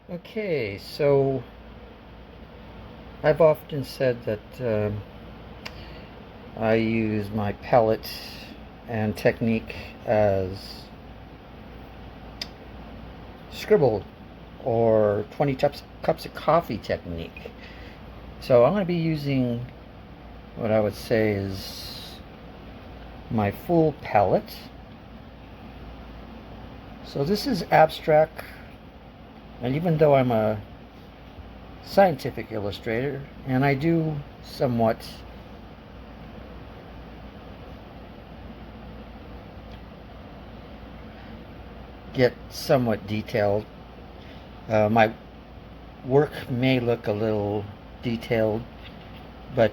Okay, so I've often said that I use my palette and technique as scribble or 20 cups of coffee technique. So I'm going to be using what I would say is my full palette. So this is abstract, and even though I'm a scientific illustrator and I do somewhat get somewhat detailed, my work may look a little detailed, but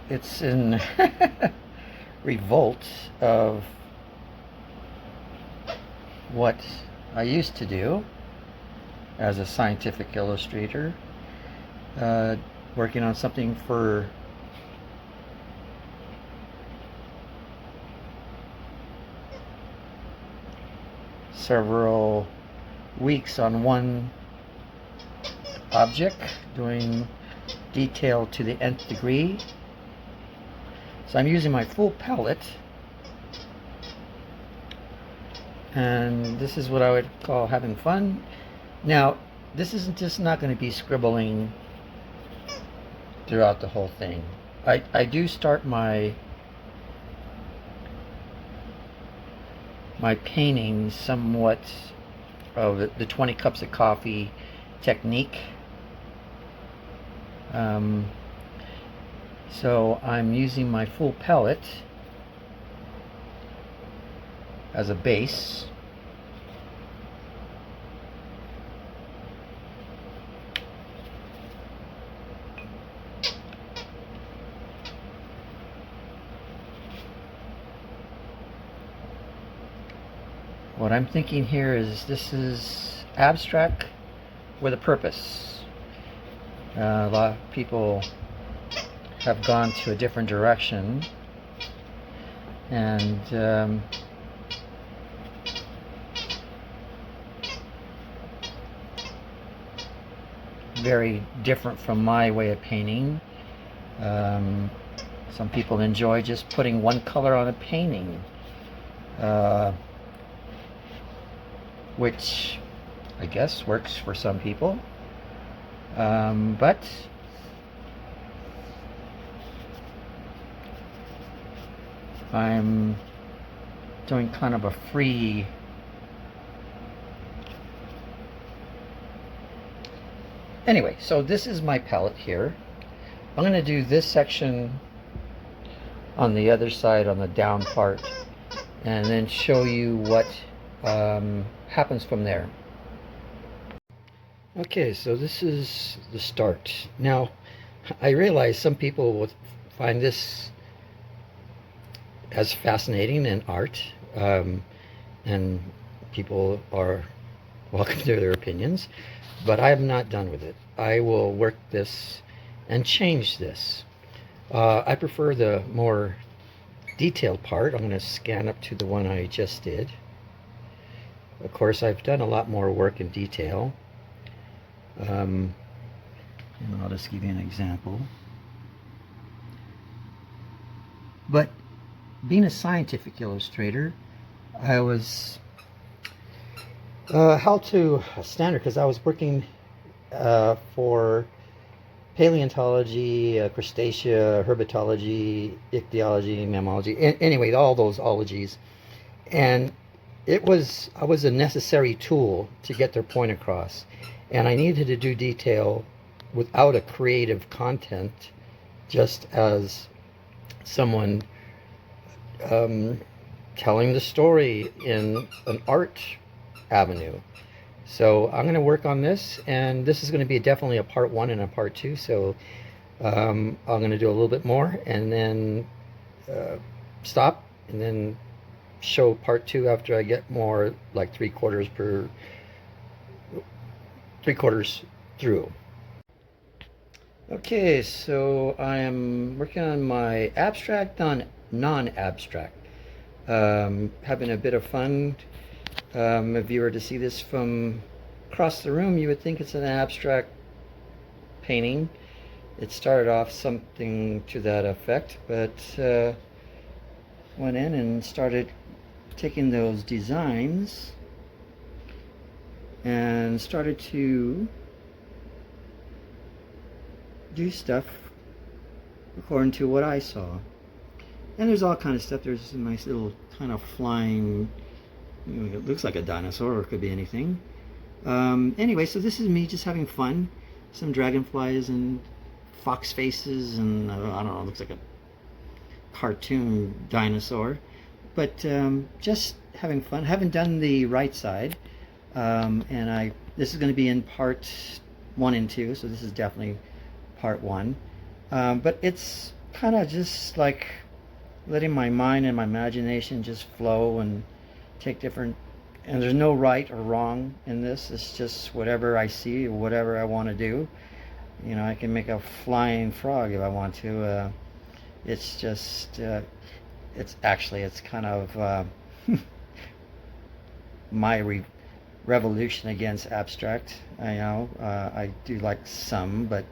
it's in revolt of what I used to do as a scientific illustrator, working on something for several weeks on one object, doing detail to the nth degree. So I'm using my full palette, and this is what I would call having fun. Now, this isn't just not going to be scribbling throughout the whole thing. I do start my paintings somewhat of the 20 cups of coffee technique. So I'm using my full palette as a base. What I'm thinking here is this is abstract with a purpose. A lot of people have gone to a different direction, and very different from my way of painting. Some people enjoy just putting one color on a painting, which I guess works for some people, but I'm doing kind of a free anyway. So this is my palette here. I'm going to do this section on the other side, on the down part, and then show you what happens from there. Okay, so this is the start. Now, I realize some people will find this as fascinating in art, and people are welcome to their opinions, but I am not done with it. I will work this and change this. I prefer the more detailed part. I'm going to scan up to the one I just did. Of course, I've done a lot more work in detail. And I'll just give you an example. But being a scientific illustrator, I was held to a standard because I was working for paleontology, crustacea, herpetology, ichthyology, mammalogy, anyway, all those ologies. And I was a necessary tool to get their point across. And I needed to do detail without a creative content, just as someone telling the story in an art avenue. So I'm going to work on this, and this is going to be definitely a part 1 and a part 2. So I'm going to do a little bit more and then stop, and then show part 2 after I get more, like 3/4 through. Okay, so I am working on my abstract on non-abstract. Having a bit of fun. If you were to see this from across the room, you would think it's an abstract painting. It started off something to that effect, but went in and started taking those designs and started to do stuff according to what I saw. And there's all kind of stuff. There's a nice little kind of flying, you know, it looks like a dinosaur, or it could be anything. Anyway, so this is me just having fun. Some dragonflies and fox faces, and I don't know, it looks like a cartoon dinosaur. But just having fun. Haven't done the right side, and this is going to be in part 1 and 2, so this is definitely part 1. But it's kind of just like letting my mind and my imagination just flow and take different, and there's no right or wrong in this. It's just whatever I see or whatever I want to do. You know, I can make a flying frog if I want to. It's just it's kind of my revolution against abstract. I know I do like some, but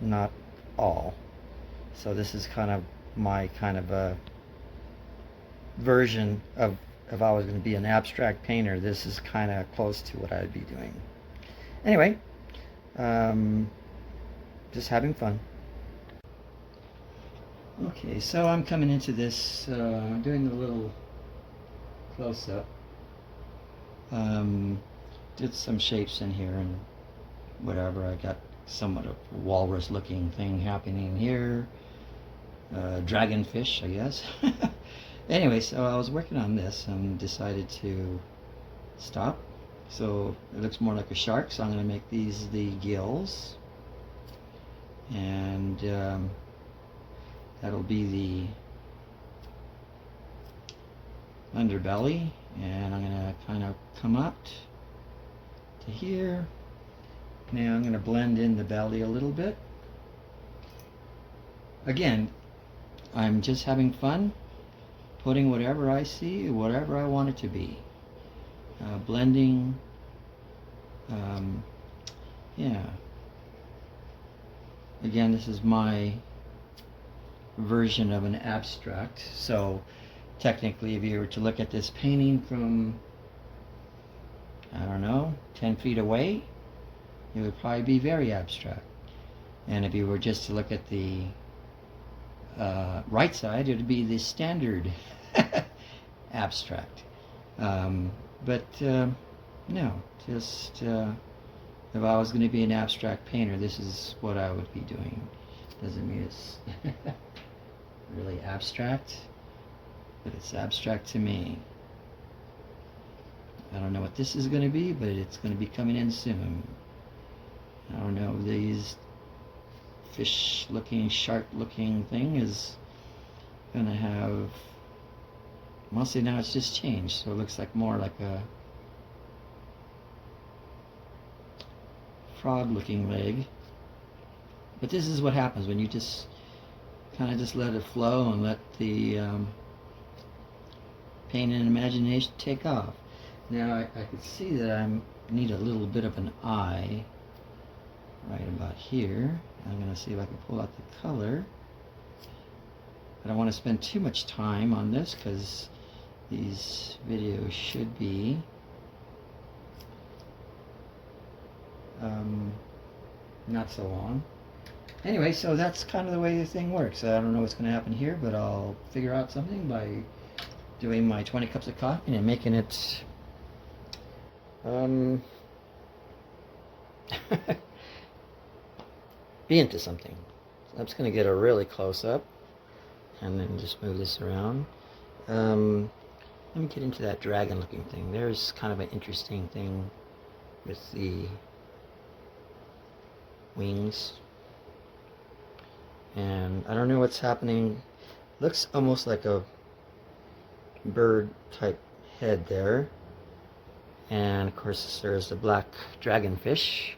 not all. So this is kind of my kind of a version of, if I was going to be an abstract painter, this is kind of close to what I'd be doing. Anyway, just having fun. Okay, so I'm coming into this, doing a little close-up. Did some shapes in here and whatever. I got somewhat of a walrus-looking thing happening here. Dragonfish, I guess. Anyway, so I was working on this and decided to stop. So it looks more like a shark, so I'm going to make these the gills. And that'll be the underbelly. And I'm going to kind of come up to here. Now I'm going to blend in the belly a little bit. Again, I'm just having fun, putting whatever I see, whatever I want it to be. Blending, yeah. Again, this is my version of an abstract. So technically, if you were to look at this painting from, I don't know, 10 feet away, it would probably be very abstract. And if you were just to look at the right side, it would be the standard abstract. But no, just if I was going to be an abstract painter, this is what I would be doing. Doesn't mean it's really abstract, but it's abstract to me. I don't know what this is going to be, but it's going to be coming in soon. I don't know, these fish looking, shark looking thing is going to have, mostly now it's just changed, so it looks like more like a frog looking leg. But this is what happens when you just kind of just let it flow and let the pain and imagination take off. Now I could see that I need a little bit of an eye right about here. I'm going to see if I can pull out the color. I don't want to spend too much time on this because these videos should be not so long. Anyway, so that's kind of the way the thing works. I don't know what's going to happen here, but I'll figure out something by doing my 20 cups of coffee and making it be into something. So I'm just going to get a really close up and then just move this around. Let me get into that dragon looking thing. There's kind of an interesting thing with the wings, and I don't know what's happening. Looks almost like a bird type head there, and of course there's the black dragonfish,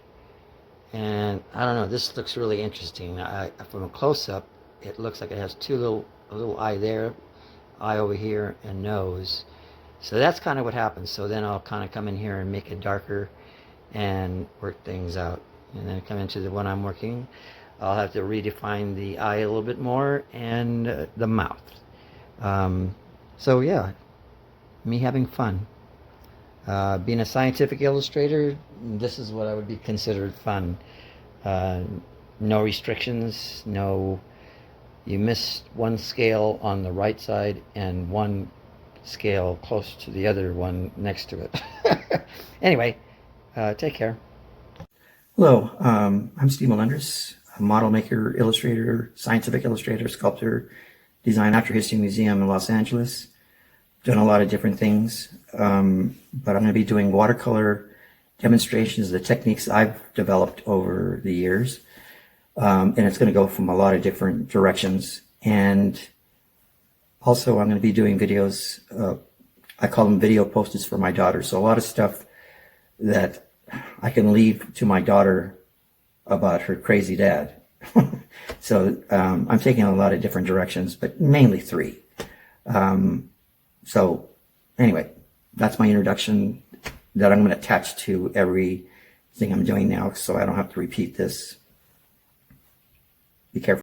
and I don't know, this looks really interesting. From a close-up it looks like it has two little a little eye there, eye over here, and nose. So that's kind of what happens. So then I'll kind of come in here and make it darker and work things out. And then come into the one I'm working. I'll have to redefine the eye a little bit more and the mouth. So yeah, me having fun. Being a scientific illustrator, this is what I would be considered fun. No restrictions, no, you missed one scale on the right side and one scale close to the other one next to it. Anyway, take care. Hello, I'm Steve Melendres, a model maker, illustrator, scientific illustrator, sculptor, design actor, History Museum in Los Angeles. Done a lot of different things, but I'm going to be doing watercolor demonstrations of the techniques I've developed over the years. And it's going to go from a lot of different directions. And also I'm going to be doing videos, I call them video posters for my daughter. So a lot of stuff that I can leave to my daughter about her crazy dad. So I'm taking a lot of different directions, but mainly three. So anyway, that's my introduction that I'm going to attach to everything I'm doing now, so I don't have to repeat this. Be careful.